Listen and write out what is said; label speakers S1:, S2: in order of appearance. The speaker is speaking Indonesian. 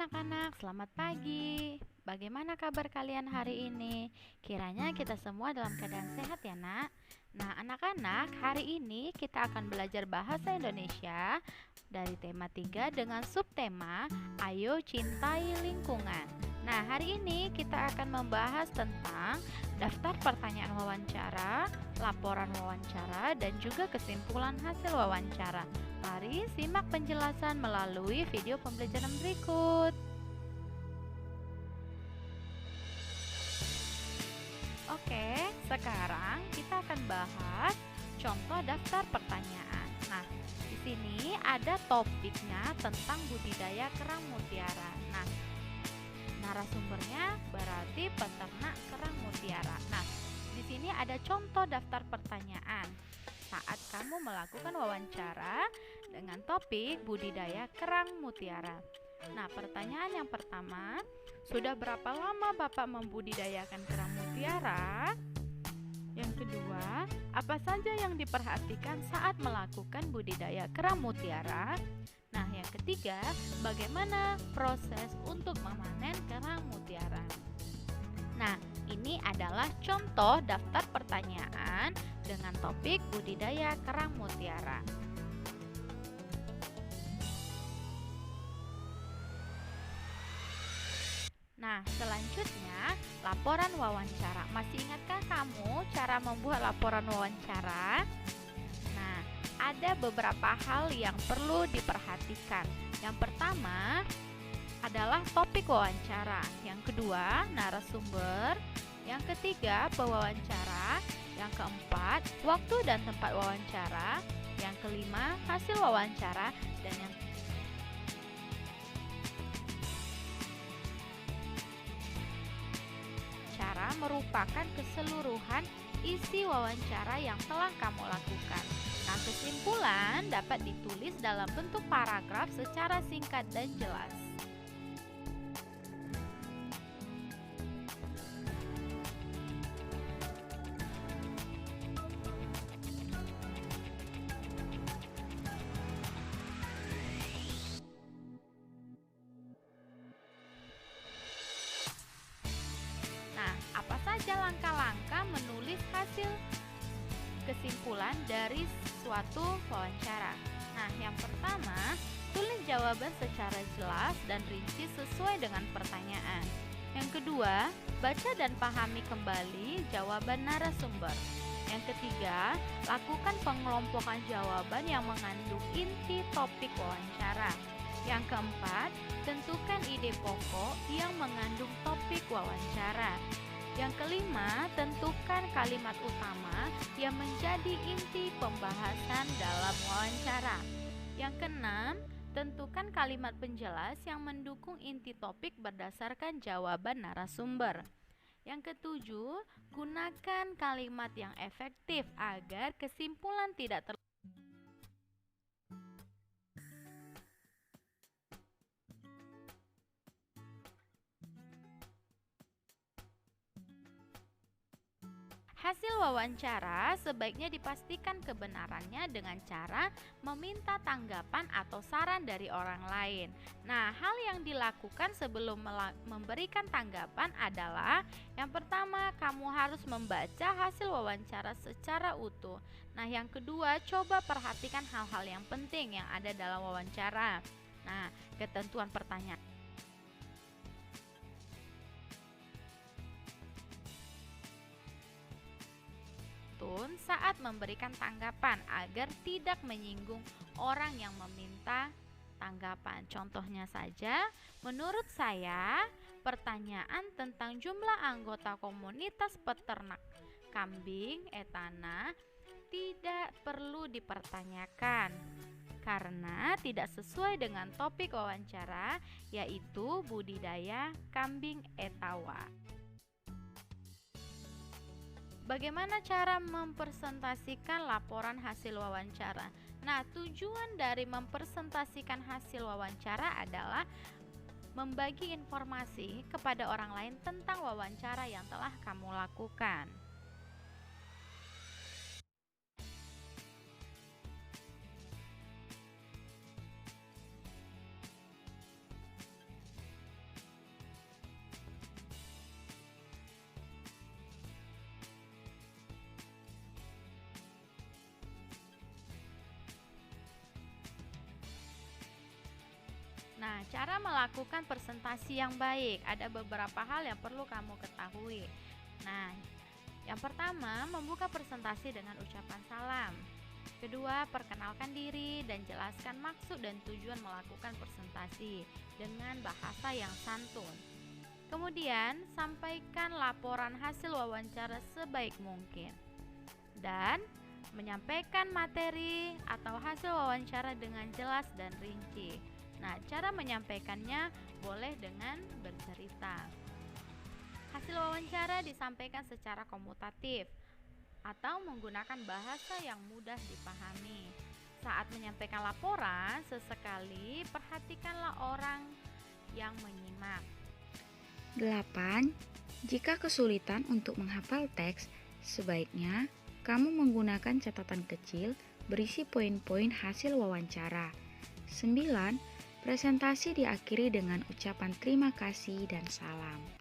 S1: anak-anak, selamat pagi. Bagaimana kabar kalian hari ini? Kiranya kita semua dalam keadaan sehat ya, Nak. Nah, anak-anak, hari ini kita akan belajar bahasa Indonesia dari tema 3 dengan subtema Ayo Cintai Lingkungan. Nah, hari ini kita akan membahas tentang daftar pertanyaan wawancara, laporan wawancara, dan juga kesimpulan hasil wawancara. Mari simak penjelasan melalui video pembelajaran berikut. Oke, sekarang kita akan bahas contoh daftar pertanyaan. Nah, di sini ada topiknya tentang budidaya kerang mutiara. Nah, narasumbernya berarti peternak kerang mutiara. Nah, di sini ada contoh daftar pertanyaan saat kamu melakukan wawancara dengan topik budidaya kerang mutiara. Nah, pertanyaan yang pertama, sudah berapa lama Bapak membudidayakan kerang mutiara? Yang kedua, apa saja yang diperhatikan saat melakukan budidaya kerang mutiara? Nah, yang ketiga, bagaimana proses untuk memanen kerang mutiara? Nah, ini adalah contoh daftar pertanyaan dengan topik budidaya kerang mutiara. Nah, selanjutnya laporan wawancara. Masih ingatkah kamu cara membuat laporan wawancara? Nah, ada beberapa hal yang perlu diperhatikan. Yang pertama adalah topik wawancara. Yang kedua, narasumber. Yang ketiga, pewawancara. Yang keempat, waktu dan tempat wawancara. Yang kelima, hasil wawancara. Dan yang cara merupakan keseluruhan isi wawancara yang telah kamu lakukan. Nah, kesimpulan dapat ditulis dalam bentuk paragraf secara singkat dan jelas. Nah, apa saja langkah-langkah menulis hasil kesimpulan dari suatu wawancara? Nah, yang pertama, tulis jawaban secara jelas dan rinci sesuai dengan pertanyaan. Yang kedua, baca dan pahami kembali jawaban narasumber. Yang ketiga, lakukan pengelompokan jawaban yang mengandung inti topik wawancara. Yang keempat, tentukan ide pokok yang mengandung topik wawancara. Yang kelima, tentukan kalimat utama yang menjadi inti pembahasan dalam wawancara. Yang keenam, tentukan kalimat penjelas yang mendukung inti topik berdasarkan jawaban narasumber. Yang ketujuh, gunakan kalimat yang efektif agar kesimpulan tidak Hasil wawancara sebaiknya dipastikan kebenarannya dengan cara meminta tanggapan atau saran dari orang lain. Nah, hal yang dilakukan sebelum memberikan tanggapan adalah yang pertama, kamu harus membaca hasil wawancara secara utuh. Nah, yang kedua, coba perhatikan hal-hal yang penting yang ada dalam wawancara. Nah, ketentuan pertanyaan saat memberikan tanggapan agar tidak menyinggung orang yang meminta tanggapan. Contohnya saja, menurut saya, pertanyaan tentang jumlah anggota komunitas peternak kambing etana tidak perlu dipertanyakan karena tidak sesuai dengan topik wawancara, yaitu budidaya kambing etawa. Bagaimana cara mempresentasikan laporan hasil wawancara? Nah, tujuan dari mempresentasikan hasil wawancara adalah membagi informasi kepada orang lain tentang wawancara yang telah kamu lakukan. Nah, cara melakukan presentasi yang baik, ada beberapa hal yang perlu kamu ketahui. Nah, yang pertama, membuka presentasi dengan ucapan salam. Kedua, perkenalkan diri dan jelaskan maksud dan tujuan melakukan presentasi dengan bahasa yang santun. Kemudian, sampaikan laporan hasil wawancara sebaik mungkin. Dan menyampaikan materi atau hasil wawancara dengan jelas dan rinci. Nah, cara menyampaikannya boleh dengan bercerita. Hasil wawancara disampaikan secara komutatif atau menggunakan bahasa yang mudah dipahami. Saat menyampaikan laporan, sesekali perhatikanlah orang yang menyimak.
S2: 8. Jika kesulitan untuk menghafal teks, sebaiknya kamu menggunakan catatan kecil berisi poin-poin hasil wawancara. 9. Presentasi diakhiri dengan ucapan terima kasih dan salam.